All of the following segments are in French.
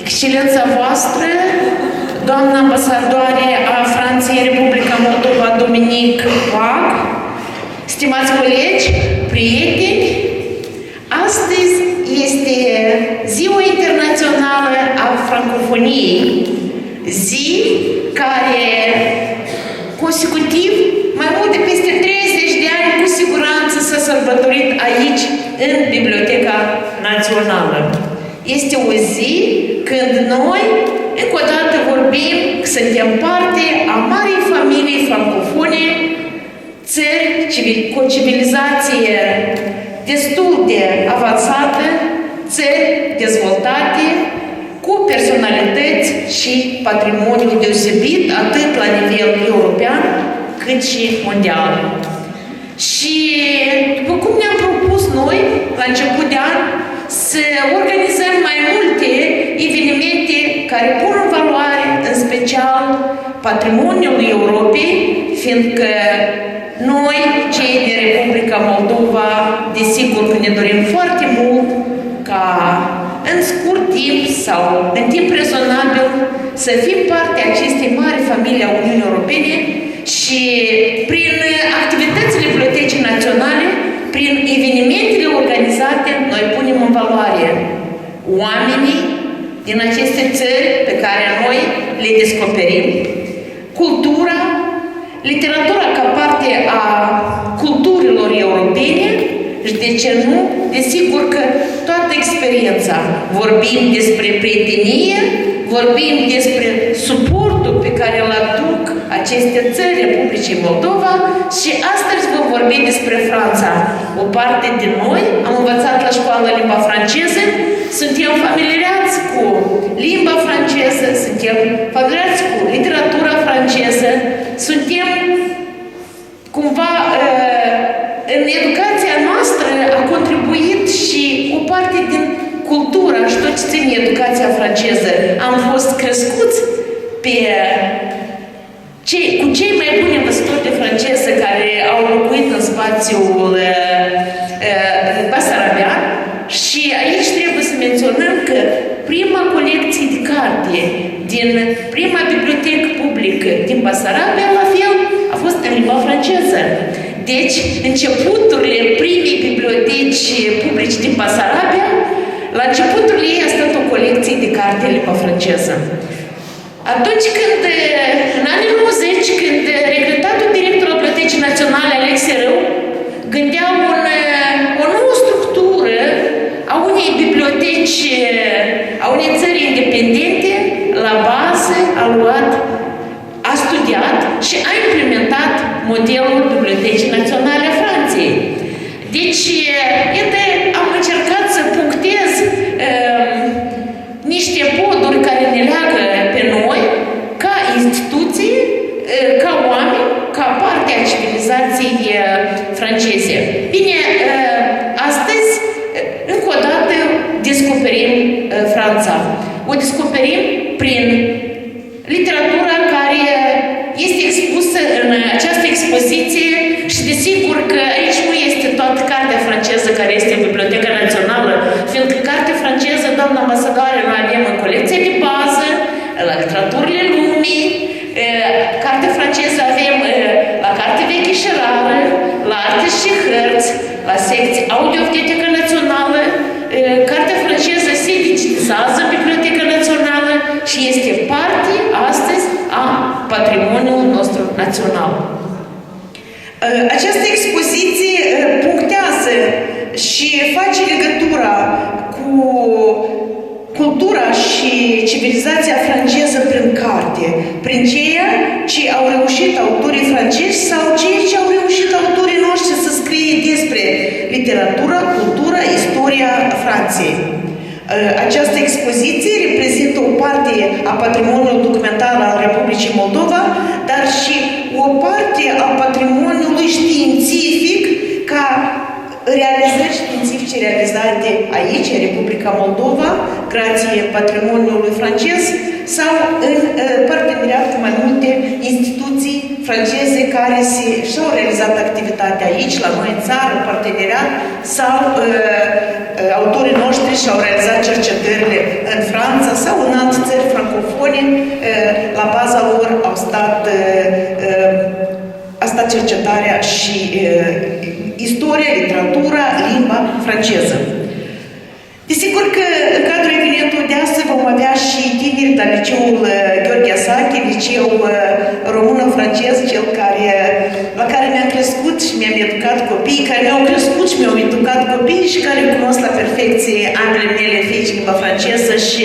Excelența voastră, doamna ambasadoare a Franței în Republica Moldova, Dominique Wag, stimați colegi, prieteni, astăzi este Ziua Internațională a Francofoniei, zi care consecutiv mai mult de peste 30 de ani cu siguranță s-a sărbătorit aici, în Biblioteca Națională. Este o zi când noi, încă o dată, vorbim că suntem parte a marii familii francofone, țări cu o civilizație destul de avansată, țări dezvoltate, cu personalități și patrimoniu deosebit, atât la nivel european, cât și mondial. Și după cum ne-am propus noi, la început de an, să organizăm mai multe evenimente care pun în valoare, în special, patrimoniul Europei, fiindcă noi, cei din Republica Moldova, desigur că ne dorim foarte mult ca în scurt timp sau în timp rezonabil să fim parte a acestei mari familii a Uniunii Europene și prin activitățile Bibliotecii Naționale, prin evenimentele organizate, noi punem în valoare oamenii din aceste țări pe care noi le descoperim, cultura, literatura ca parte a culturilor europene și, de ce nu, desigur că toată experiența. Vorbim despre prietenie, vorbim despre suportul pe care îl aduc aceste țări, Republicii Moldova, și astăzi vom vorbi despre Franța. O parte din noi am învățat la școală limba franceză, suntem familiarizați cu limba franceză, suntem familiarizați cu literatura franceză, suntem cumva în educația noastră a contribuit și o parte din cultura și tot ce ține educația franceză. Am fost crescuți cu cei mai buni învățători de franceză care au locuit în spațiul basarabean și aici trebuie să menționăm că prima colecție de carte din prima bibliotecă publică din Basarabia, la fel, a fost în limba franceză. Deci, începuturile primei biblioteci publice din Basarabia, la începutul ei a stat o colecție de carte în limba franceză. Atunci când, în anii 90, când regretatul director al Bibliotecii Naționale, Alexei Râu, gândea o nouă structură a unei biblioteci, a unei țări independente, la bază a studiat și a implementat modelul Bibliotecii Naționale a Franței. Deci, iată, am încercat să punctez niște poduri care ne leagă pe noi, ca instituții, ca oameni, ca parte a civilizației franceze. Bine, astăzi, încă o dată, descoperim Franța. O descoperim prin literatura care este expusă în această expoziție și desigur că aici nu este toată cartea franceză care este în Biblioteca Națională, fiindcă cartea franceză, doamna ambasadoare, noi avem în colecția de bază, la literaturile lumii, cartea franceză avem la carte veche și rară, la arte și hărți, la secție Audioteca Națională, cartea franceză se digitizează în Biblioteca Națională și este parte astăzi a patrimoniului nostru național. Această expoziție punctează și face legătura cu cultura și civilizația franceză prin carte, prin ceea ce au reușit autorii francezi sau ceea ce au reușit autorii noștri să scrie despre literatura, cultura, istoria Franței. Această expoziție reprezintă o parte a patrimoniului documentar al Republicii Moldova, dar și o parte a patrimoniului științific ca realizări științifice realizate aici, în Republica Moldova, grație patrimoniului francez, sau în parteneriat cu mai multe instituții franceze care și-au realizat activitatea aici, la noi în țară, în parteneriat, sau autorii noștri și-au realizat cercetările în Franța sau în cercetarea și istoria, literatura, limba franceză. Desigur că în cadrul evenimentului de astăzi vom avea și tineri de la liceul Gheorghe Asache, liceu română-francez, cel la care mi-am crescut și mi-am educat copiii, care mi-au crescut și mi-au educat copiii și care cunosc la perfecție ambele mele fiice limba franceză și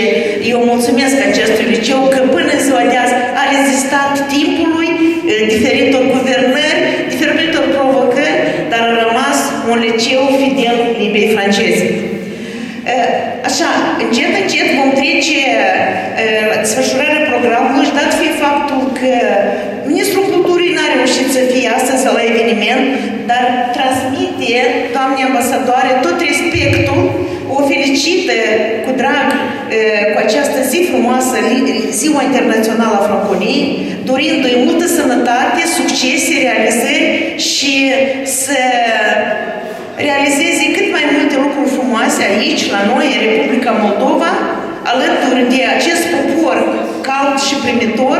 eu mulțumesc acestui liceu că până în ziua de azi a rezistat timpului, diferitor guvernări, diferitor provocări, dar a rămas un liceu fidel limbii franceze. Așa, încet vom trece la desfășurarea programului și dat fiind faptul că Ministrul Culturii n-a reușit să fie astăzi la eveniment, dar transmite, doamne ambasadoare, tot respectul, o felicită cu drag cu această zi frumoasă, Ziua Internațională a Franconiei, dorindu-i multă sănătate, succese, realizări și să realizeze cât mai multe lucruri frumoase aici, la noi, în Republica Moldova, alături de acest popor cald și primitor,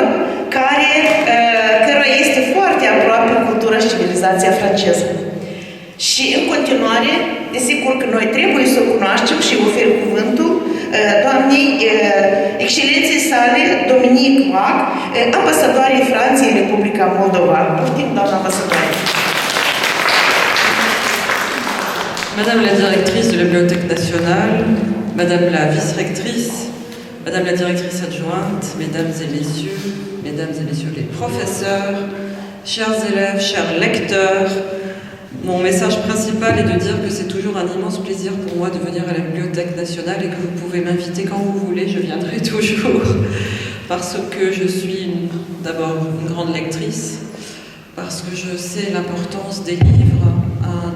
căruia este foarte aproape cultura și civilizația franceză. Și în continuare, desigur că noi trebuie să o cunoaștem și ofer cuvântul doamnei excelenței sale, Dominique Wack, ambasadoarei Franței în Republica Moldova. Poftim, doamna ambasadoare. Madame la directrice de la Bibliothèque nationale, Madame la vice-rectrice, Madame la directrice adjointe, Mesdames et Messieurs les professeurs, chers élèves, chers lecteurs, mon message principal est de dire que c'est toujours un immense plaisir pour moi de venir à la Bibliothèque nationale et que vous pouvez m'inviter quand vous voulez, je viendrai toujours, parce que je suis d'abord une grande lectrice, parce que je sais l'importance des livres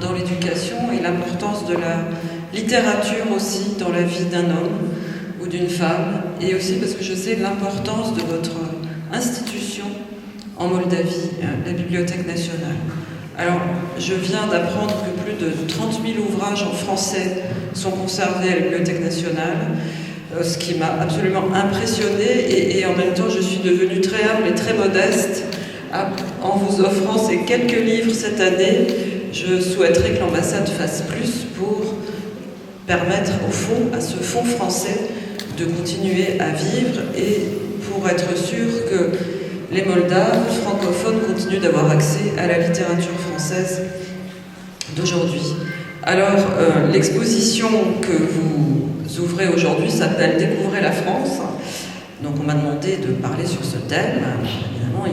dans l'éducation et l'importance de la littérature aussi dans la vie d'un homme ou d'une femme, et aussi parce que je sais l'importance de votre institution en Moldavie, la Bibliothèque nationale. Alors, je viens d'apprendre que plus de 30 000 ouvrages en français sont conservés à la Bibliothèque nationale, ce qui m'a absolument impressionnée, et en même temps je suis devenue très humble et très modeste en vous offrant ces quelques livres cette année. Je souhaiterais que l'ambassade fasse plus pour permettre au fond, à ce fonds français, de continuer à vivre et pour être sûr que les Moldaves francophones continuent d'avoir accès à la littérature française d'aujourd'hui. Alors, l'exposition que vous ouvrez aujourd'hui s'appelle « Découvrez la France ». Donc on m'a demandé de parler sur ce thème. Évidemment,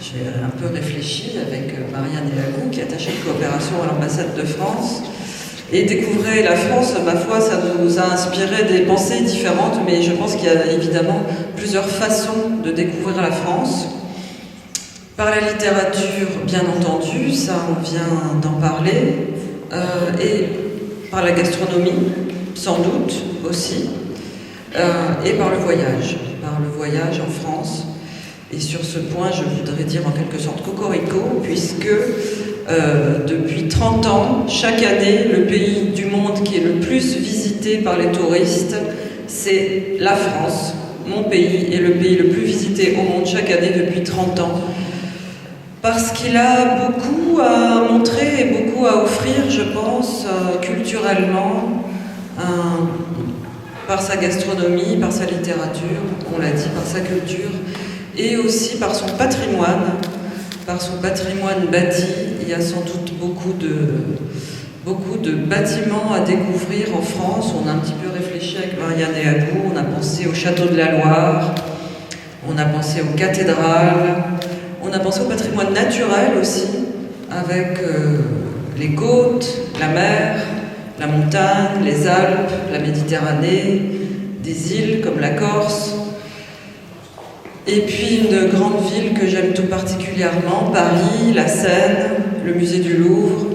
j'ai un peu réfléchi avec Marianne Elagou, qui est attachée de coopération à l'ambassade de France. Et découvrir la France, ma foi, ça nous a inspiré des pensées différentes, mais je pense qu'il y a évidemment plusieurs façons de découvrir la France. Par la littérature, bien entendu, ça on vient d'en parler, et par la gastronomie, sans doute aussi, et par le voyage en France. Et sur ce point, je voudrais dire en quelque sorte cocorico, puisque depuis 30 ans, chaque année, le pays du monde qui est le plus visité par les touristes, c'est la France. Mon pays est le pays le plus visité au monde chaque année depuis 30 ans. Parce qu'il a beaucoup à montrer et beaucoup à offrir, je pense, culturellement, par sa gastronomie, par sa littérature, on l'a dit, par sa culture, et aussi par son patrimoine bâti. Il y a sans doute beaucoup de bâtiments à découvrir en France. On a un petit peu réfléchi avec Marianne Elagou, on a pensé au château de la Loire, on a pensé aux cathédrales, on a pensé au patrimoine naturel aussi, avec les côtes, la mer, la montagne, les Alpes, la Méditerranée, des îles comme la Corse. Et puis une grande ville que j'aime tout particulièrement, Paris, la Seine, le musée du Louvre,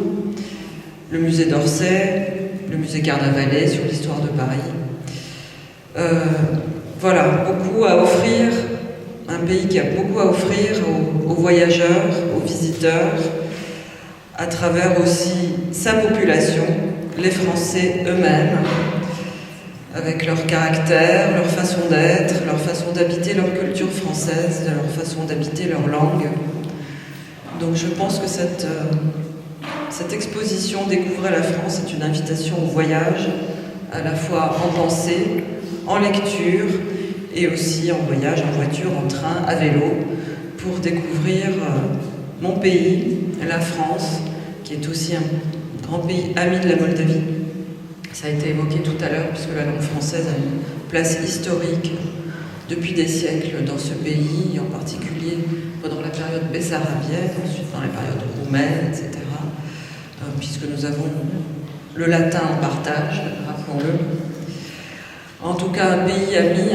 le musée d'Orsay, le musée Carnavalet sur l'histoire de Paris. Voilà, beaucoup à offrir, un pays qui a beaucoup à offrir aux voyageurs, aux visiteurs, à travers aussi sa population, les Français eux-mêmes, avec leur caractère, leur façon d'être, leur façon d'habiter leur culture française, leur façon d'habiter leur langue. Donc je pense que cette exposition Découvrez la France est une invitation au voyage, à la fois en pensée, en lecture et aussi en voyage, en voiture, en train, à vélo, pour découvrir mon pays, la France, qui est aussi un grand pays ami de la Moldavie. Ça a été évoqué tout à l'heure, puisque la langue française a une place historique depuis des siècles dans ce pays, en particulier pendant la période bessarabienne, ensuite dans la période roumaine, etc. Puisque nous avons le latin en partage, rappelons-le. En tout cas, un pays ami,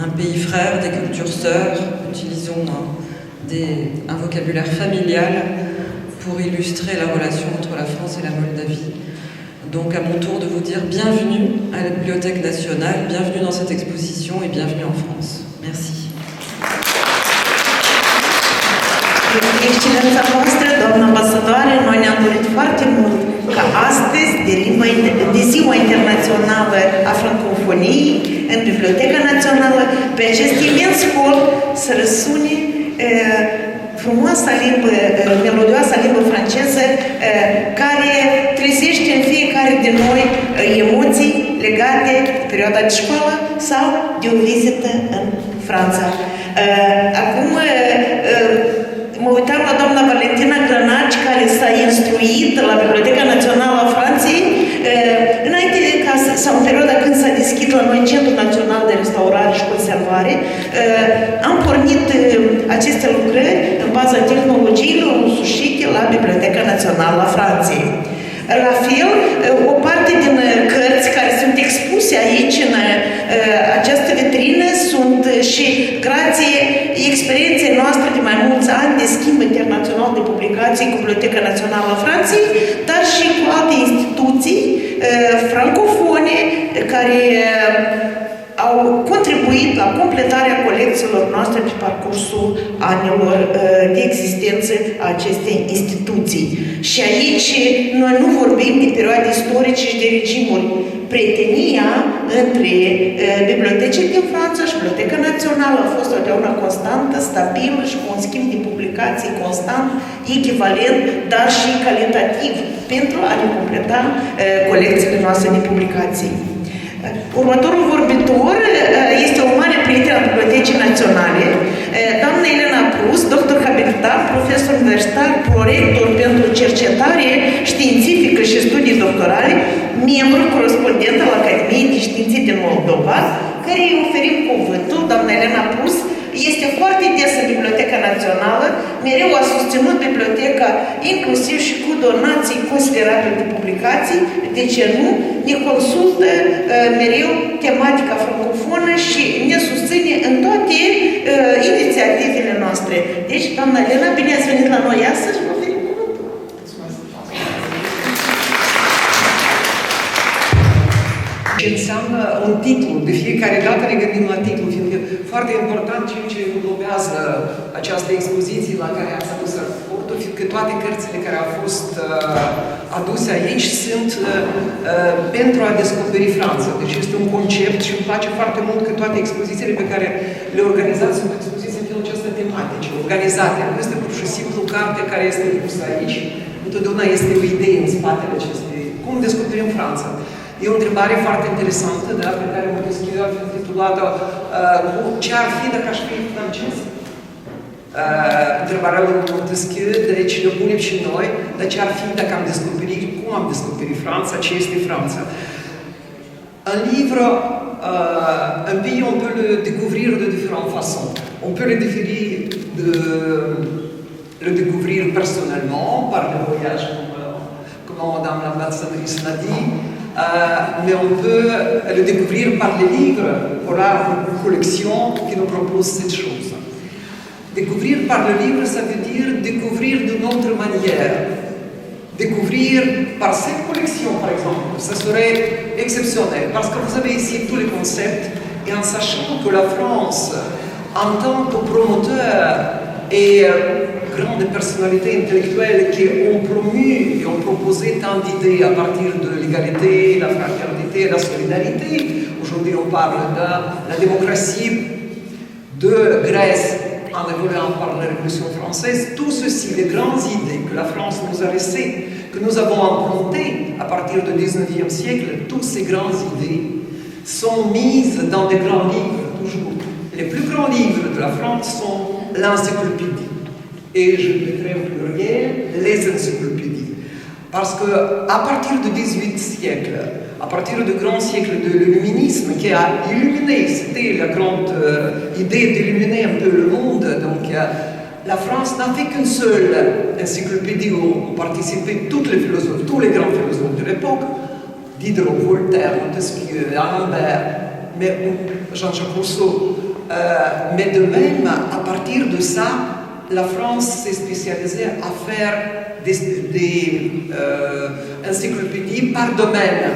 un pays frère, des cultures sœurs. Utilisons un vocabulaire familial pour illustrer la relation entre la France et la Moldavie. Donc à mon tour de vous dire bienvenue à la Bibliothèque nationale, bienvenue dans cette exposition et bienvenue en France. Merci. Excelența voastră, doamna ambasadoare, noi ne-am dorit foarte mult ca astăzi, de Ziua Internațională a Francofoniei, în Biblioteca Națională, pe acest imens hol să răsune frumoasa limbă, melodioasa limbă franceză, care trezește în fiecare din noi emoții legate de perioada de școală sau de o vizită în Franța. Acum, mă uitam la doamna Valentina Grănaci, care s-a instruit la Biblioteca Națională a Franței, înainte sau în perioada când s-a deschis la noi Centrul Național de Restaurare și Conservare, am pornit aceste lucrări în baza tehnologiilor însușite la Biblioteca Națională a Franței. La fel, o parte din cărți care sunt expuse aici în această vitrină sunt și grație experienței noastre de mai mulți ani de schimb internațional de publicații cu Biblioteca Națională a Franței, dar și cu alte instituții francofone care au contribuit la completarea colecțiilor noastre pe parcursul anilor de existență a acestei instituții. Și aici noi nu vorbim de perioade istorice și de regimuri. Prietenia între bibliotecile din Franța și Biblioteca Națională a fost întotdeauna constantă, stabilă și cu un schimb de publicații constant, echivalent, dar și calitativ, pentru a ne completa colecțiile noastre de publicații. Următorul vorbitor este o mare prietenă a Bibliotecii Naționale, doamna Elena Prus, doctor habilitat, profesor universitar, prorector pentru cercetare științifică și studii doctorale, membru corespondent al Academiei de Științe din Moldova, care îi oferim cuvântul. Doamna Elena Prus este foarte des în Biblioteca Națională, mereu a susținut biblioteca, inclusiv și cu donații considerabile de publicații, de ce nu, ne consultă mereu tematica francofonă și ne susține în toate inițiativele noastre. Deci, doamna Elena, bine ați venit la noi astăzi, vă oferim cuvântul. Ce înseamnă un titlu? De fiecare dată ne gândim la titlu, fiindcă foarte important ceea ce englobează această expoziție la care ați adus raportul, fiindcă toate cărțile care au fost aduse aici sunt pentru a descoperi Franța. Deci este un concept și îmi place foarte mult că toate expozițiile pe care le organizați sunt expoziții în felul acesta tematice, organizate. Nu este pur și simplu carte care este pusă aici, întotdeauna este o idee în spatele acestei. Cum descoperim Franța? E o întrebare foarte interesantă, da, pe care Montesquieu a intitulat-o ce ar fi dacă aș fi francez? Întrebarea lui Montesquieu, deci ne punem și noi, dar ce ar fi dacă am descoperit, cum am descoperit Franța, ce este Franța? Un livre, un pays, on peut le découvrir de différentes façons. On peut le découvrir personnellement, par le voyage, comme Madame l'ambassadrice l'a dit, mais on peut le découvrir par les livres. Voilà une collection qui nous propose cette chose. Découvrir par le livre, ça veut dire découvrir d'une autre manière. Découvrir par cette collection, par exemple, ça serait exceptionnel, parce que vous avez ici tous les concepts, et en sachant que la France, en tant que promoteur et grande personnalité intellectuelle qui ont promu et ont proposé tant d'idées à partir de l'égalité, la fraternité, la solidarité. Aujourd'hui, on parle de la démocratie de Grèce en évoluant par la Révolution française, tout ceci, les grandes idées que la France nous a laissées, que nous avons implantées à partir du 19e siècle, toutes ces grandes idées sont mises dans des grands livres, toujours. Les plus grands livres de la France sont l'encyclopédie. Et je mettrai au pluriel les encyclopédies. Parce qu'à partir du XVIIIe siècle, à partir du grand siècle de l'illuminisme qui a illuminé, c'était la grande idée d'illuminer un peu le monde, donc la France n'a fait qu'une seule encyclopédie où ont participé tous les philosophes, tous les grands philosophes de l'époque, Diderot, Voltaire, Montesquieu, D'Alembert, mais Jean-Jacques Rousseau. Mais de même, à partir de ça, la France s'est spécialisée à faire des encyclopédies par domaine.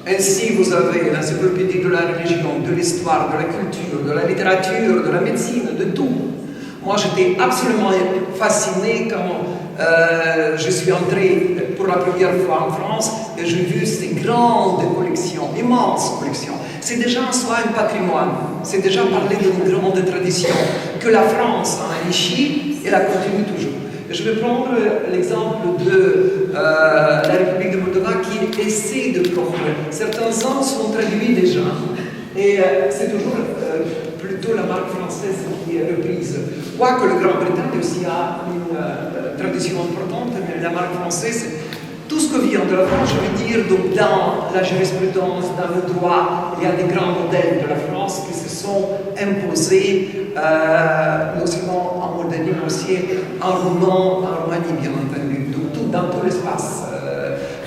Ainsi, vous avez l'encyclopédie de la religion, de l'histoire, de la culture, de la littérature, de la médecine, de tout. Moi, j'étais absolument fasciné quand je suis entré pour la première fois en France et j'ai vu ces grandes collections, immenses collections. C'est déjà en soi un patrimoine, c'est déjà parler d'une grande tradition que la France a enrichie et la continue toujours. Et je vais prendre l'exemple de la République de Moldova qui essaie de prendre. Certains ans sont traduits déjà et c'est toujours plutôt la marque française qui est reprise. Quoique le Grande-Bretagne aussi a une tradition importante, mais la marque française, tout ce que vient de la France, je veux dire, donc dans la jurisprudence, dans le droit, il y a des grands modèles de la France qui se sont imposés, non seulement en Moldavie, mais aussi en Roumanie, bien entendu, donc tout, dans tout l'espace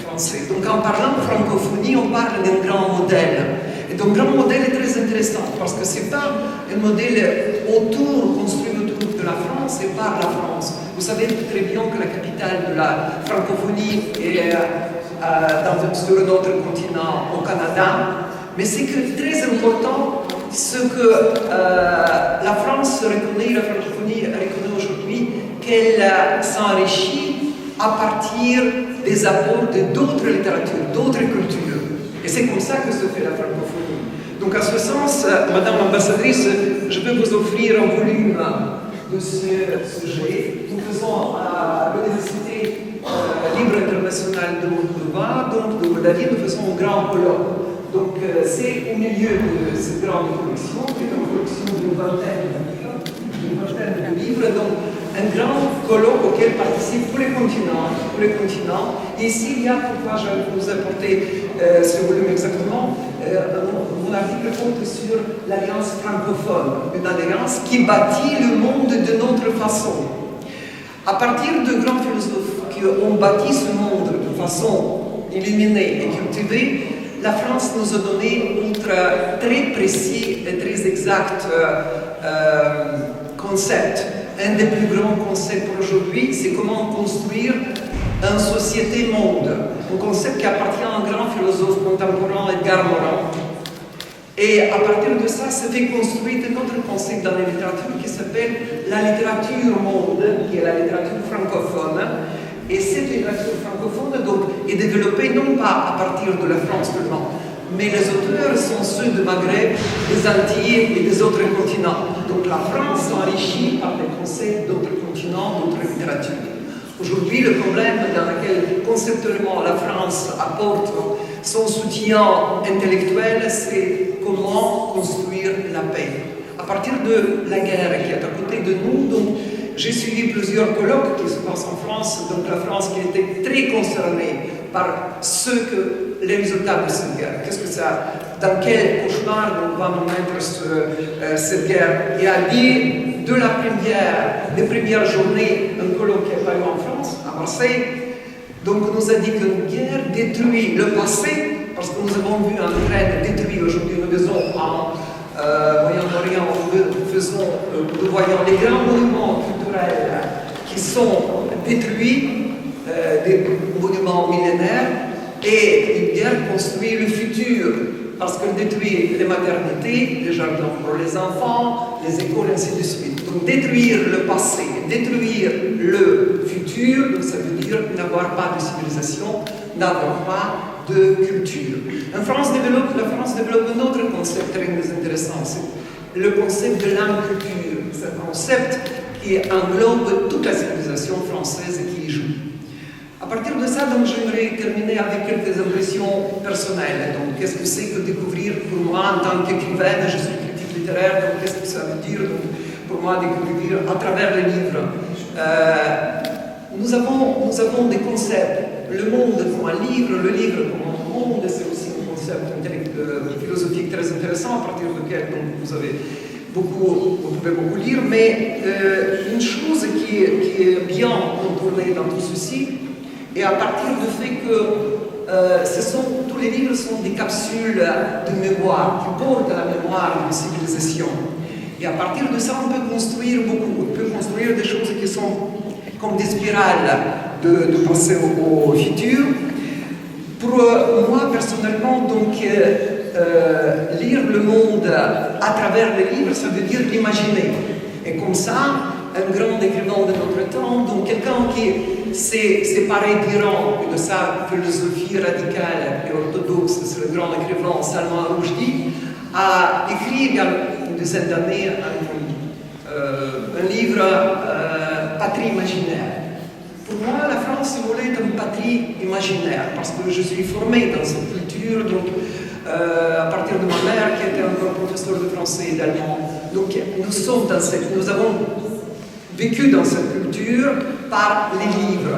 français. Donc en parlant de francophonie, on parle d'un grand modèle. Et donc, grand modèle est très intéressant parce que ce n'est pas un modèle construit autour de la France et par la France. Vous savez très bien que la capitale de la francophonie est sur un autre continent, au Canada. Mais c'est très important ce que la France reconnaît, la francophonie reconnaît aujourd'hui, qu'elle s'enrichit à partir des apports d'autres littératures, d'autres cultures. Et c'est comme ça que se fait la francophonie. Donc, à ce sens, Madame l'ambassadrice, je peux vous offrir un volume de ce sujet. Nous faisons à l'Université libre internationale de Moldova, donc de Moldavie, nous faisons un grand colloque. Donc, c'est au milieu de cette grande collection, qui est une collection d'une vingtaine de livres, donc un grand colloque auquel participent tous les continents. Et ici, il y a, pourquoi je vous ai apporté ce volume exactement, mon article compte sur l'Alliance francophone, une alliance qui bâtit le monde de notre façon. À partir de grands philosophes qui ont bâti ce monde de façon illuminée et cultivée, la France nous a donné un très précis et très exact concept. Un des plus grands concepts pour aujourd'hui, c'est comment construire une société-monde. Un concept qui appartient à un grand philosophe contemporain, Edgar Morin. Et à partir de ça, se fait construire un autre concept dans la littérature qui s'appelle la littérature-monde, qui est la littérature francophone. Et cette littérature francophone donc, est développée non pas à partir de la France seulement, mais les auteurs sont ceux de Maghreb, des Antilles et des autres continents. Donc la France s'enrichit par les concepts d'autres continents, d'autres littératures. Aujourd'hui, le problème dans lequel conceptuellement la France apporte son soutien intellectuel, c'est comment construire la paix. À partir de la guerre qui est à côté de nous, donc, j'ai suivi plusieurs colloques qui se passent en France, donc la France qui était très concernée par les résultats de cette guerre. Qu'est-ce que ça, dans quel cauchemar on va nous mettre cette guerre? Et à dire des premières journées, un colloque qui a eu en France, à Marseille, donc nous a dit qu'une guerre détruit le passé, parce que nous avons vu en Ukraine détruit aujourd'hui, nous faisons en Moyen-Orient, nous voyons les grands monuments culturels qui sont détruits, des monuments millénaires, et une guerre construit le futur, parce qu'elle détruit les maternités, les jardins pour les enfants, les écoles, ainsi de suite. Donc détruire le passé, détruire le futur, donc ça veut dire n'avoir pas de civilisation, n'avoir pas de culture. La France développe un autre concept très intéressant, le concept de l'inculture. C'est un concept qui englobe toute la civilisation française et qui y joue. À partir de ça, donc, j'aimerais terminer avec quelques impressions personnelles. Donc, qu'est-ce que c'est que découvrir pour moi en tant qu'écrivaine? Je suis critique littéraire, donc qu'est-ce que ça veut dire donc, pour moi découvrir à travers les livres? Nous avons des concepts. Le monde comme un livre, le livre comme un monde, c'est aussi un concept philosophique très intéressant à partir duquel donc, vous pouvez beaucoup lire, mais une chose qui est bien contournée dans tout ceci, et à partir du fait que tous les livres sont des capsules de mémoire, qui portent la mémoire d'une civilisation. Et à partir de ça, on peut construire beaucoup, on peut construire des choses qui sont comme des spirales de pensée au futur. Pour moi, personnellement, donc, lire le monde à travers les livres, ça veut dire l'imaginer. Et comme ça, un grand écrivain de notre temps, donc quelqu'un qui s'est séparé d'Iran et de sa philosophie radicale et orthodoxe, c'est le grand écrivain Salman Rushdie, a écrit il y a une dizaine d'années un livre, Patrie imaginaire. Pour moi, la France, si vous voulez, est une patrie imaginaire, parce que je suis formé dans cette culture, donc à partir de ma mère, qui était encore professeur de français et d'allemand. Donc nous avons vécu dans cette culture par les livres.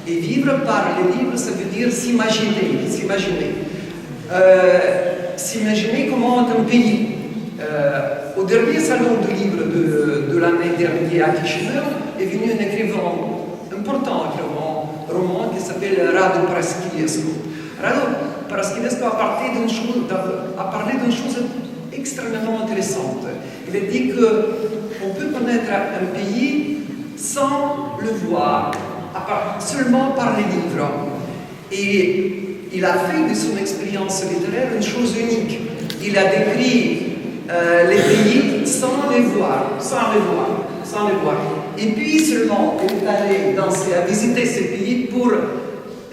Et vivre par les livres, ça veut dire s'imaginer. S'imaginer comment un pays. Au dernier salon du livre de l'année dernière à Chisinau est venu un écrivain important, un roman qui s'appelle Radu Paraschivescu. Radu Paraschivescu a parlé d'une chose extrêmement intéressante. Il a dit qu'on peut connaître un pays sans le voir, seulement par les livres. Et il a fait de son expérience littéraire une chose unique. Il a décrit les pays sans les voir. Et puis seulement, il est allé à visiter ces pays pour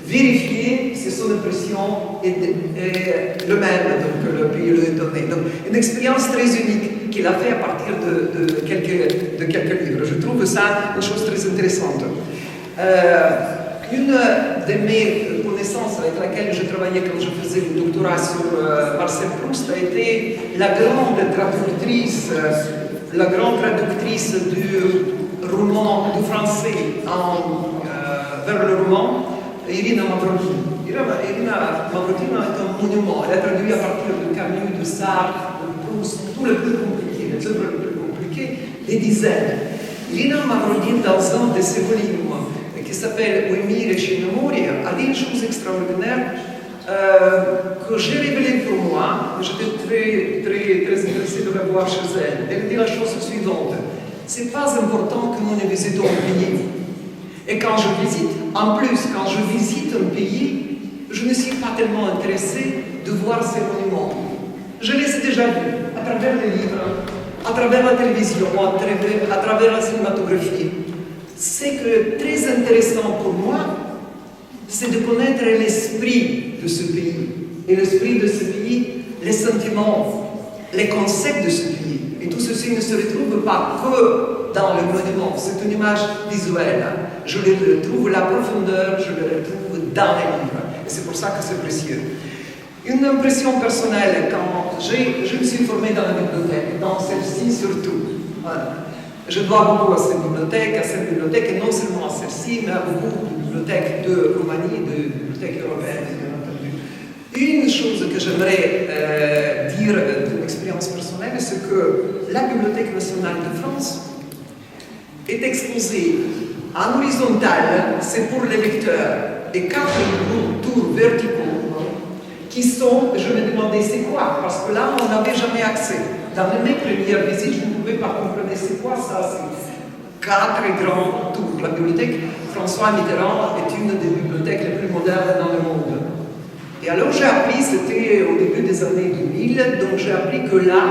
vérifier si son impression est le même que le pays lui a donné. Donc, une expérience très unique qu'il a fait à partir de quelques livres. Je trouve ça une chose très intéressante. Une de mes connaissances avec laquelle je travaillais quand je faisais le doctorat sur Marcel Proust a été la grande traductrice du roman du français vers le roman, Irina Mavrodina. Irina Mavrodina est un monument. Elle a traduit à partir de Camus, de Sartre, de Proust, tout le plus compliqué, les œuvres les plus compliquées, des dizaines. Irina Mavrodina, dans un de ses volumes, qui s'appelle Uimire și Memoria, a dit une chose extraordinaire que j'ai révélée pour moi. J'étais très intéressé de la voir chez elle. Elle dit la chose suivante: c'est pas important que nous visitons un pays. Et quand je visite un pays, je ne suis pas tellement intéressé de voir ces monuments. Je les ai déjà vus à travers les livres, à travers la télévision, à travers la cinématographie. Ce qui est très intéressant pour moi, c'est de connaître l'esprit de ce pays. Et l'esprit de ce pays, les sentiments, les concepts de ce pays. Et tout ceci ne se retrouve pas que dans le monument. C'est une image visuelle. Je le trouve la profondeur, je le retrouve dans les livres. Et c'est pour ça que c'est précieux. Une impression personnelle, quand je me suis formé dans la bibliothèque, dans celle-ci surtout. Voilà. Je dois beaucoup à cette bibliothèque, et non seulement à celle-ci, mais à beaucoup de bibliothèques de Roumanie, de bibliothèques européennes, bien entendu. Une chose que j'aimerais dire de l'expérience personnelle, c'est que la Bibliothèque nationale de France est exposée en horizontal, c'est pour les lecteurs, et 4 tours verticaux qui sont, je me demandais c'est quoi, parce que là on n'avait jamais accès. Dans mes premières visites, je ne pouvais pas comprendre c'est quoi ça. C'est 4 grands tours. La bibliothèque François Mitterrand est une des bibliothèques les plus modernes dans le monde. Et alors j'ai appris, c'était au début des années 2000, donc j'ai appris que là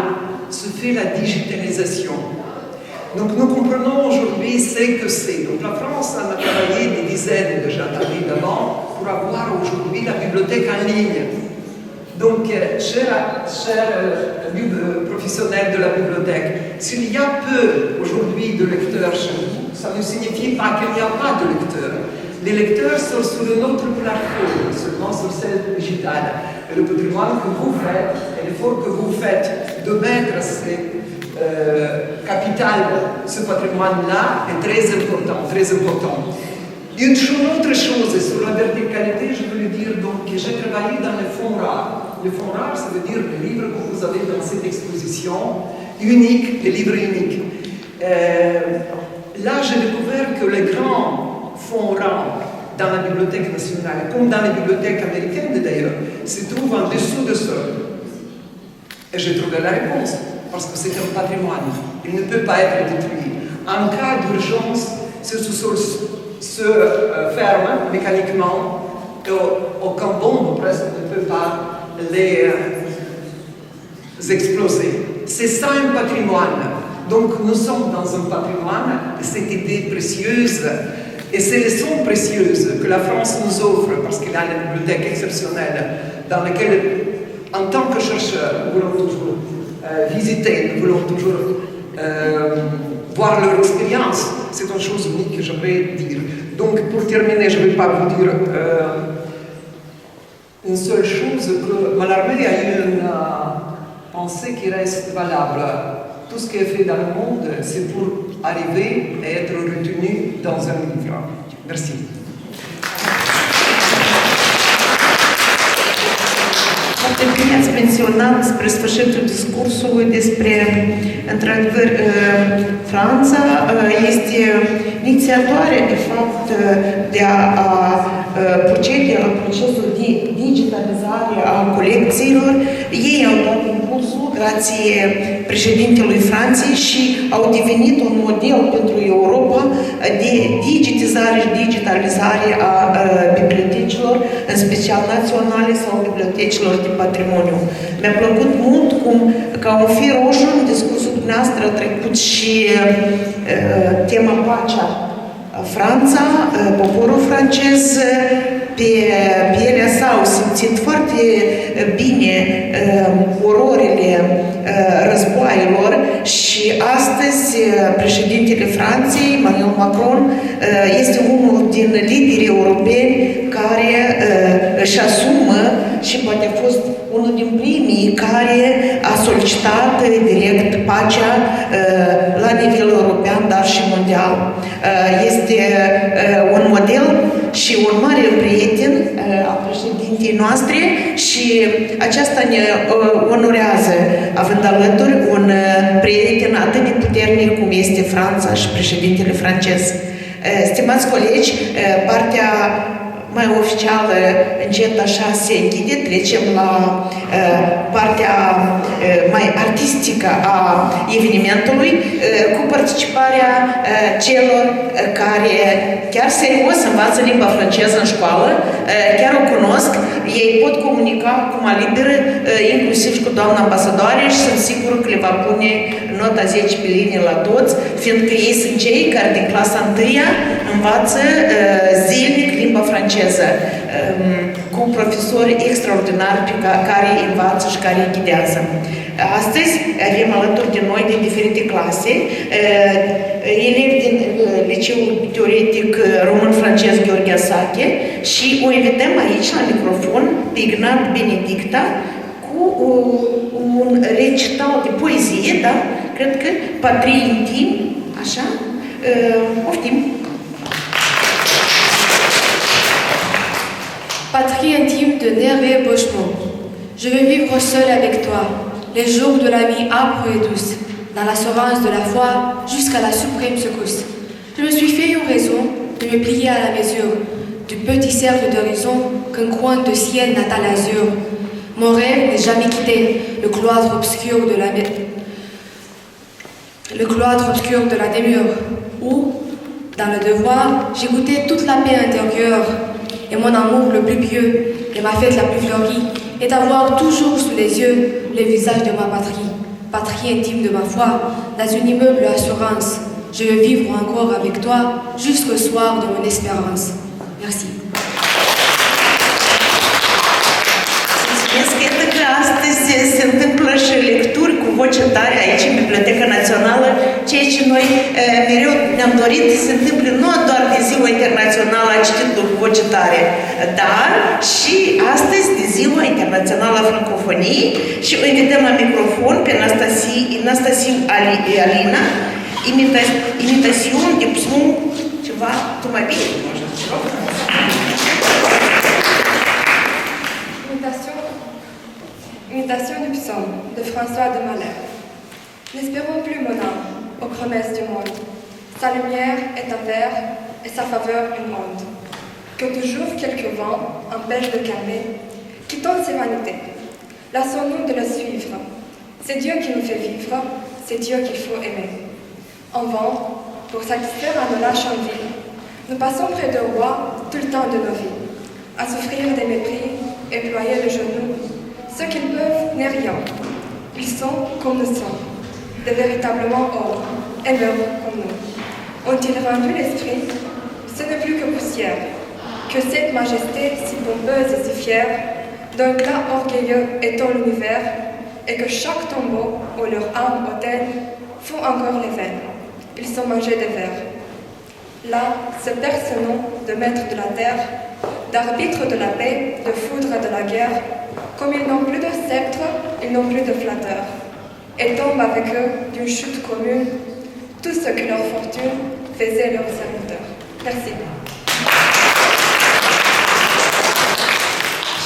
se fait la digitalisation. Donc nous comprenons aujourd'hui ce que c'est. Donc la France en a travaillé des dizaines déjà d'années d'avant pour avoir aujourd'hui la bibliothèque en ligne. Donc, cher professionnel de la bibliothèque, s'il y a peu aujourd'hui de lecteurs chez vous, ça ne signifie pas qu'il n'y a pas de lecteurs. Les lecteurs sont sur une autre plateforme, seulement sur celle digitale. Et le patrimoine que vous faites, et l'effort que vous faites de mettre ce patrimoine-là est très important, très important. Une autre chose sur la verticalité, je veux le dire, donc, j'ai travaillé dans les fonds rares. Les fonds rares, ça veut dire les livres que vous avez dans cette exposition, uniques, les livres uniques. Là, j'ai découvert que les grands fonds rares dans la Bibliothèque nationale, comme dans les bibliothèques américaines d'ailleurs, se trouvent en dessous de sol. Et j'ai trouvé la réponse, parce que c'est un patrimoine. Il ne peut pas être détruit. En cas d'urgence, ce se ferme mécaniquement et aucun bombe presque ne peut pas les exploser. C'est ça un patrimoine. Donc nous sommes dans un patrimoine, cette idée précieuse et ces leçons précieuses que la France nous offre parce qu'elle a une bibliothèque exceptionnelle dans laquelle, en tant que chercheurs, nous voulons toujours visiter, nous voulons toujours voir leur expérience. C'est une chose unique que j'aimerais dire. Donc, pour terminer, je ne vais pas vous dire une seule chose, que Mallarmé a eu une pensée qui reste valable. Tout ce qui est fait dans le monde, c'est pour arriver à être retenu dans un livre. Merci. Foarte bine ați menționat spre sfârșitul discursului despre, într-adevăr, Franța este inițiatoare, de fapt, de a procede la procesul de digitalizare a colecțiilor. Ei au dat impulsul, grație președintelui Franței, și au devenit un model pentru Europa de digitizare și digitalizare a bibliotecilor, în special naționale sau bibliotecilor de patrimoniu. Mi-a plăcut mult cum, ca un fir roșu, în discursul dumneavoastră a trecut și tema pacea. Franța, poporul francez, pe pielea sa au simțit foarte bine ororile războaielor și astăzi președintele Franței, Emmanuel Macron, este unul din liderii europeni care își asumă și poate a fost unul din primii care a solicitat direct pacea la nivel european, dar și mondial. Este un model și un mare prieten al președintei noastre și aceasta ne onorează, având alături un prieten atât de puternic cum este Franța și președintele francez. Stimați colegi, partea mai oficială, încet așa se închide, trecem la partea mai artistică a evenimentului, cu participarea celor care chiar serios învață limba franceză în școală, chiar o cunosc, ei pot comunica acum liber, inclusiv și cu doamna ambasadoare, și sunt sigur că le va pune nota 10 pe linie la toți, fiindcă ei sunt cei care din clasa 1-a învață zilnic limba franceză, cu profesori extraordinari pe care îi învață și care îi ghidează. Astăzi avem alături de noi din diferite clase elevi din Liceul Teoretic Român-Francez Gheorghe Asache și o invităm aici la microfon pe Ignat Benedicta cu un recital de poezie, da? Cred că Patrie Intime, așa? Poftim! Patrie intime de Hervé Bochemont. Je veux vivre seul avec toi, les jours de la vie âpre et douce, dans l'assurance de la foi jusqu'à la suprême secousse. Je me suis fait une raison de me plier à la mesure du petit cercle d'horizon qu'un coin de ciel natal azur. Mon rêve n'est jamais quitté le cloître obscur de la démure, où, dans le devoir, j'ai goûté toute la paix intérieure. Et mon amour le plus pieux, et ma fête la plus fleurie, est d'avoir toujours sous les yeux le visage de ma patrie, patrie intime de ma foi, dans une immeuble assurance. Je veux vivre encore avec toi jusqu'au soir de mon espérance. Merci. Mulțumesc, se întâmplă și lecturi cu voce tare aici în Biblioteca Națională, ceea ce noi mereu ne-am dorit să se întâmple nu doar de Ziua Internațională a Cititului cu voce tare, dar și astăzi de Ziua Internațională a Francofoniei și o invităm la microfon pe Anastasia Alina, imitațiuni de psum, ceva, tu mai bine, Imitation du psaume de François de Malherbe. N'espérons plus, mon âme, aux promesses du monde. Sa lumière est un verre et sa faveur une onde. Que toujours quelques vents empêchent de calmer, quittons ses vanités. Lassons-nous de le suivre. C'est Dieu qui nous fait vivre, c'est Dieu qu'il faut aimer. En vain, pour satisfaire à nos lâches envies, nous passons près de roi tout le temps de nos vies, à souffrir des mépris et ployer le genou. Ce qu'ils peuvent n'est rien. Ils sont comme nous sommes, des véritables hommes, aimeurs comme nous. Ont-ils rendu l'esprit? Ce n'est plus que poussière. Que cette majesté si pompeuse et si fière, d'un glas orgueilleux étend l'univers, et que chaque tombeau où leur âme hautaine font encore les veines. Ils sont mangés des vers. Là se perce ce nom de maître de la terre, d'arbitre de la paix, de foudre de la guerre. Comme ils n'ont plus de sceptre, ils n'ont plus de flatteur. Et tombent avec eux d'une chute commune tout ce que leur fortune faisait leurs serviteurs. Merci.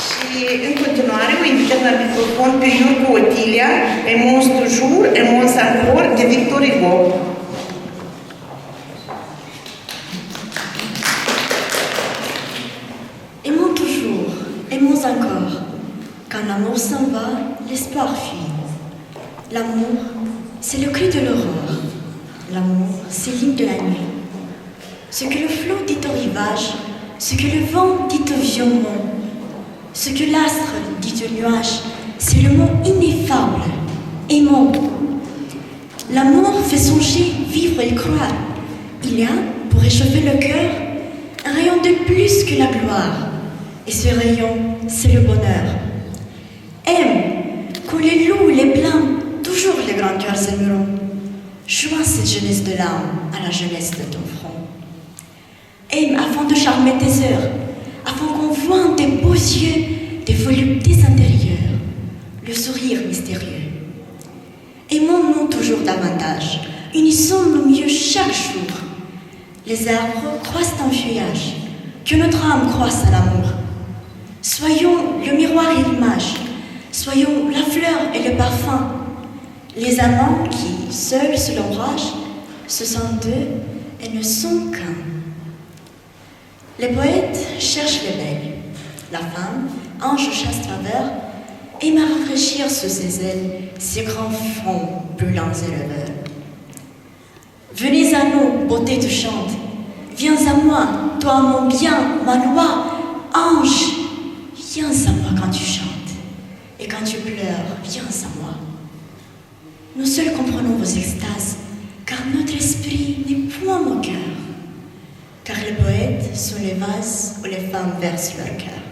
Și în continuare o invităm la microfon pe Iurcu Otilia, Aimons toujours, Aimons encore, de Victor Hugo. Aimons toujours, aimons encore. Quand l'amour s'en va, l'espoir fuit. L'amour, c'est le cri de l'aurore. L'amour, c'est l'hymne de la nuit. Ce que le flot dit au rivage, ce que le vent dit au vieux mont, ce que l'astre dit au nuage, c'est le mot ineffable. Aimons. L'amour fait songer, vivre et croire. Il y a, pour réchauffer le cœur, un rayon de plus que la gloire. Et ce rayon, c'est le bonheur. Aime, qu'on les loue, les blâme, toujours les grands cœurs s'aimeront. Joins cette jeunesse de l'âme à la jeunesse de ton front. Aime afin de charmer tes heures, afin qu'on voie en tes beaux yeux des voluptés intérieures, le sourire mystérieux. Aimons-nous toujours davantage, unissons-nous mieux chaque jour. Les arbres croissent en feuillage, que notre âme croisse à l'amour. Soyons le miroir et l'image, soyons la fleur et le parfum, les amants qui, seuls se l'ombrage, se sentent deux et ne sont qu'un. Les poètes cherchent les belles, la femme, ange chaste faveur, aime à rafraîchir sous ses ailes ses grands fronts brûlants et rêveurs. Venez à nous, beauté touchante, viens à moi, toi mon bien, ma loi, ange, viens à moi quand tu chantes, et quand tu pleures, viens à moi. Nous seuls comprenons vos extases, car notre esprit n'est point moqueur, car les poètes sont les vases où les femmes versent leur cœur.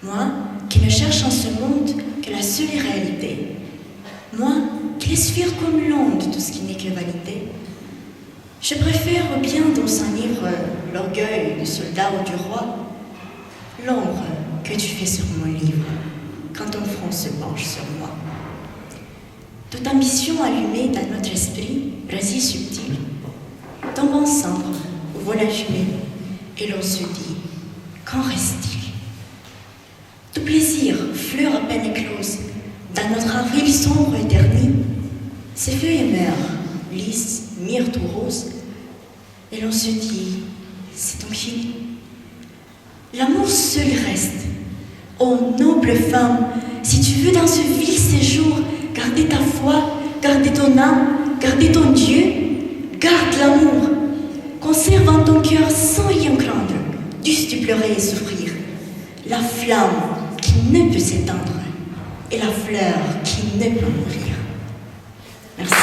Moi, qui ne cherche en ce monde que la seule réalité, moi, qui laisse fuir comme l'onde tout ce qui n'est que vanité, je préfère au bien dont s'enivre l'orgueil du soldat ou du roi, l'ombre que tu fais sur mon livre, quand ton front se penche sur moi. Toute ambition allumée dans notre esprit, brasier subtil, tombe en cendre, vole la fumée, et l'on se dit, qu'en reste-t-il? Tout plaisir, fleur à peine éclose, dans notre avril sombre et terni, ses feuilles meurent, lisses, myrtes ou roses, et l'on se dit, c'est donc fini. L'amour seul reste. Ô noble femme, si tu veux dans ce vil séjour garder ta foi, garder ton âme, garder ton Dieu, garde l'amour. Conserve en ton cœur sans rien craindre, dusse-tu pleurer et souffrir, la flamme qui ne peut s'éteindre et la fleur qui ne peut mourir. Merci.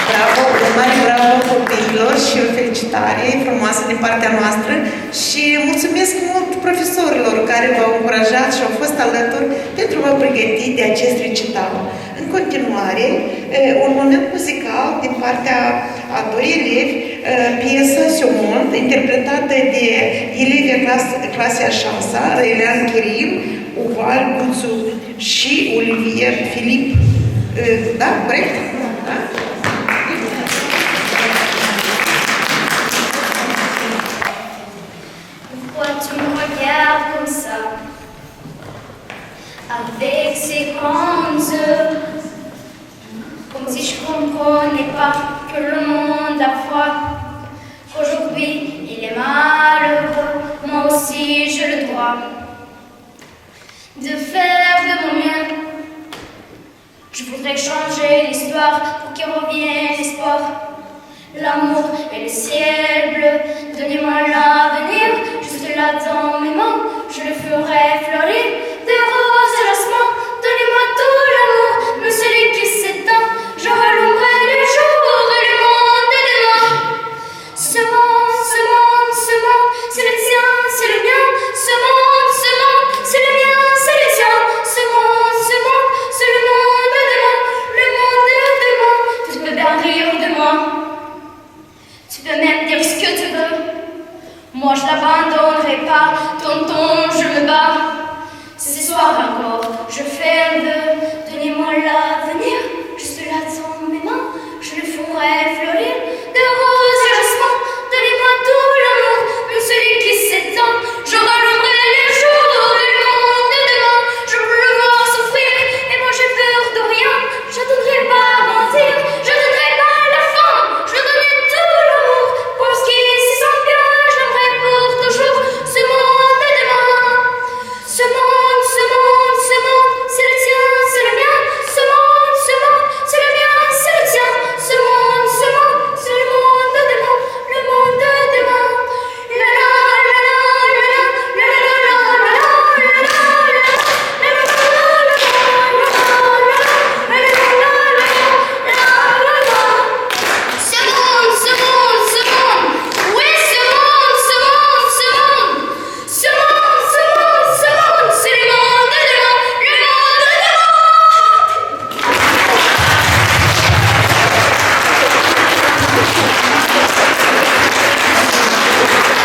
Bravo, mari bravo copii! colegilor și o felicitare frumoasă din partea noastră și mulțumesc mult profesorilor care v-au încurajat și au fost alături pentru a vă pregăti de acest recital. În continuare, un moment muzical din partea a doi elevi, piesa Siomont, interpretată de elevii clasei a 6-a, Răilean Chiril, Uval Buțu și Olivier Filip. Da? Corect? Da? Pourquoi tu me regardes comme ça, avec ces grandes yeux, comme si je comprenais pas que le monde a froid, qu'aujourd'hui il est malheureux, moi aussi j'ai le droit de faire de mon mieux. Je voudrais changer l'histoire pour qu'il revienne l'espoir, l'amour et le ciel bleu. Donnez-moi l'avenir, juste là dans mes mains, je le ferai fleurir de roses et jasmin. Donnez-moi tout l'amour, même celui qui s'éteint, je rallumerai les jours et le monde de demain. Ce monde, c'est le tien, c'est le mien. Ce monde, c'est le mien, c'est le tien. Ce monde, c'est le monde de demain, le monde de demain. Tu peux bien rire de moi, tu peux même dire ce que tu veux. Moi je l'abandonnerai pas, tonton, je me bats. Ce soir encore, je fais un vœu. Donnez-moi l'avenir, juste là dans mes mains, je le ferai fleurir de roses et jasmin. Donnez-moi tout l'amour, même celui qui s'éteint. Je rallumerai les jours et le monde de demain. Je veux le voir souffrir, et moi j'ai peur de rien. Je donnerai pas à mentir, je donnerai pas la faim. Je donnerai tout l'amour pour ce qui s'y sent bien. Je l'aimerai pour toujours, ce monde de demain. Ce monde, c'est le tien, c'est le mien. Ce monde, c'est le mien, c'est le tien. Ce monde, c'est le monde de demain, le monde de demain. La la la la la la la la la Ce monde, oui ce monde, c'est le monde de demain, le monde de demain.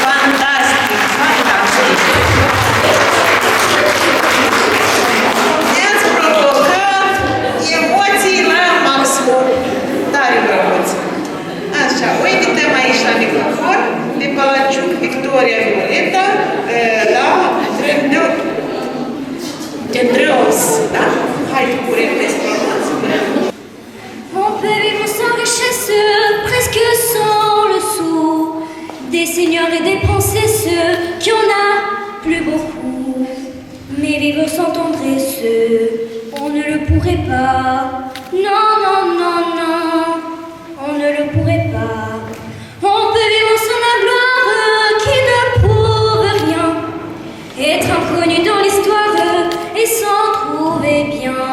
Fantastic, fantastic! Ne-ați provocat emoții la maximum. Tare bravoți! Așa, o invităm aici la microfon pe Palaciuc Victoria Violeta la Tendreos, da? Hai cu repeste. On peut vivre sans richesse, presque sans le sou. Des seigneurs et des princesses qui en a plus beaucoup. Mais vivre sans tendresse, on ne le pourrait pas. Non, non, non, non, on ne le pourrait pas. On peut vivre sans la gloire qui ne prouve rien. Être inconnu dans l'histoire et s'en trouver bien.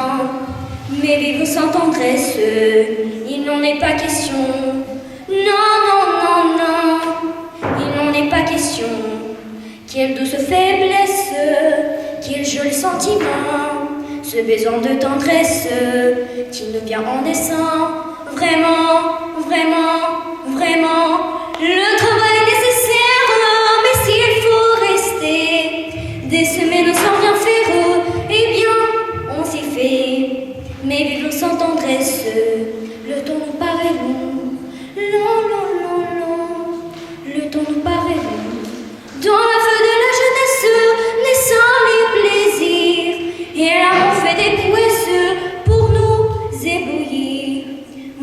Mais vivre sans tendresse, il n'en est pas question. Non, non, non, non, il n'en est pas question. Quelle douce faiblesse, quel joli sentiment, ce besoin de tendresse qui nous vient en dessin. Vraiment, vraiment, vraiment, le travail est nécessaire, mais s'il faut rester des semaines sans rien faire, eh bien, on s'y fait. Mais vivre sans tendresse, le temps nous paraît long. Non, non, non, non, le temps nous paraît long. Dans la feu de la jeunesse, naissant les plaisirs, et l'amour fait des prouesses pour nous éblouir.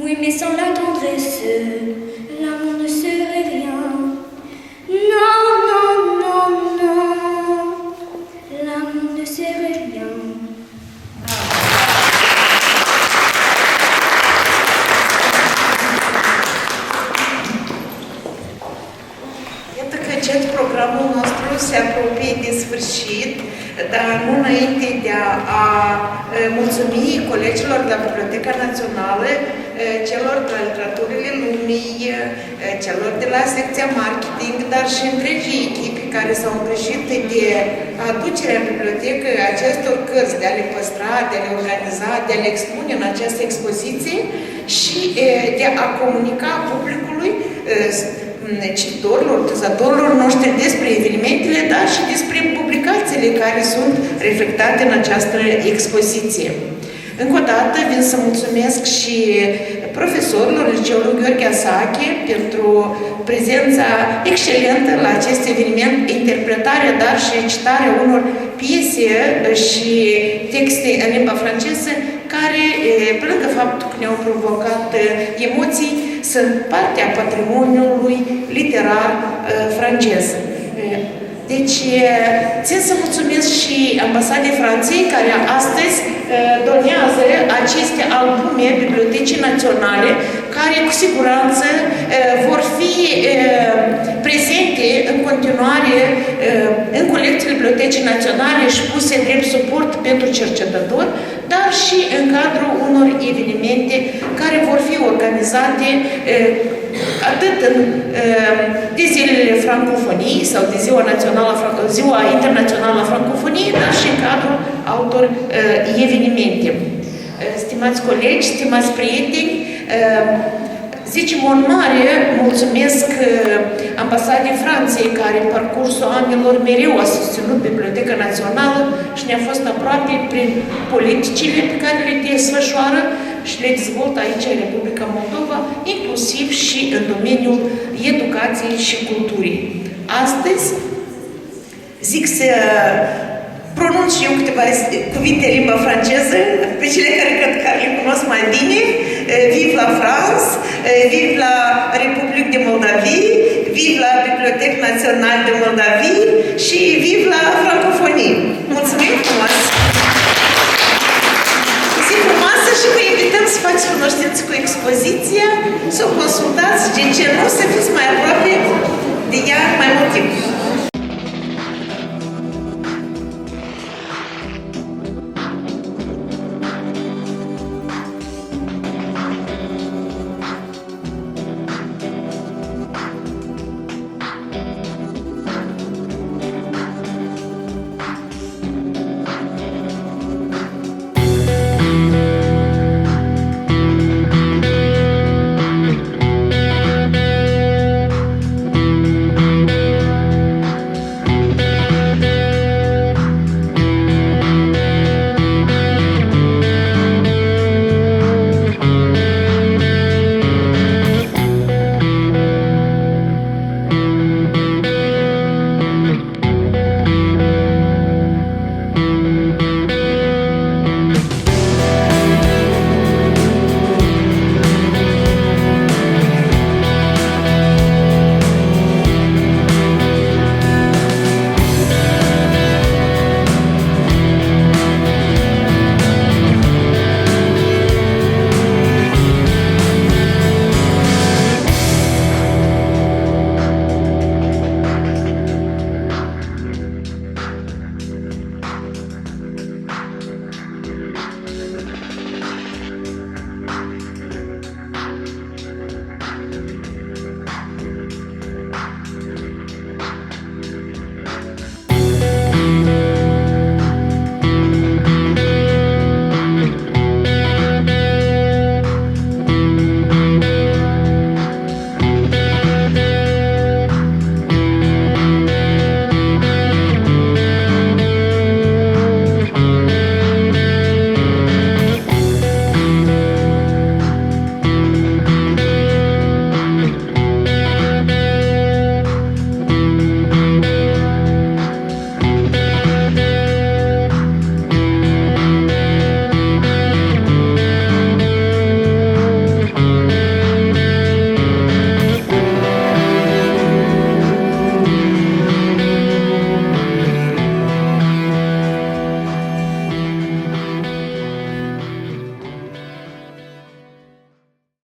Oui, mais sans la tendresse, l'amour ne se înainte de a mulțumi colegilor de la Biblioteca Națională, celor de la Literaturile Lumii, celor de la secția marketing, dar și întregii echipe care s-au îngrijit de aducerea în bibliotecă acestor cărți, de a le păstra, de a le organiza, de a le expune în această expoziție și de a comunica publicului, cititorilor, utilizatorilor noștri despre evenimentele, dar și despre publicațiile care sunt reflectate în această expoziție. Încă o dată vin să mulțumesc și profesorilor Liceului Gheorghe Asache pentru prezența excelentă la acest eveniment, interpretarea, dar și recitarea unor piese și texte în limba franceză, care, pe lângă faptul că ne-au provocat emoții, sunt parte a patrimoniului literar francez. Deci, țin să mulțumesc și Ambasadei Franței, care astăzi donează aceste albume Bibliotecii Naționale, care cu siguranță vor fi prezente în continuare în colecțiile Bibliotecii Naționale și puse drept suport pentru cercetători, dar și în cadrul unor evenimente care vor fi organizate atât de zilele francofoniei sau de Ziua Internațională a Francofoniei, dar și în cadrul altor evenimente. Stimați colegi, stimați prieteni, zicem un mare mulțumesc Ambasadei Franței, care în parcursul anilor mereu a susținut Biblioteca Națională și ne-a fost aproape prin politicile pe care le desfășoară și le dezvoltă aici în Republica Moldova, inclusiv și în domeniul educației și culturii. Astăzi zic să pronunț și eu câteva cuvinte în limba franceză, pe cele care cred că le cunosc mai bine. Vive la France, vive la Republique de Moldavie, vive la Biblioteca Națională de Moldavie și vive la francophonie. Mulțumim frumos!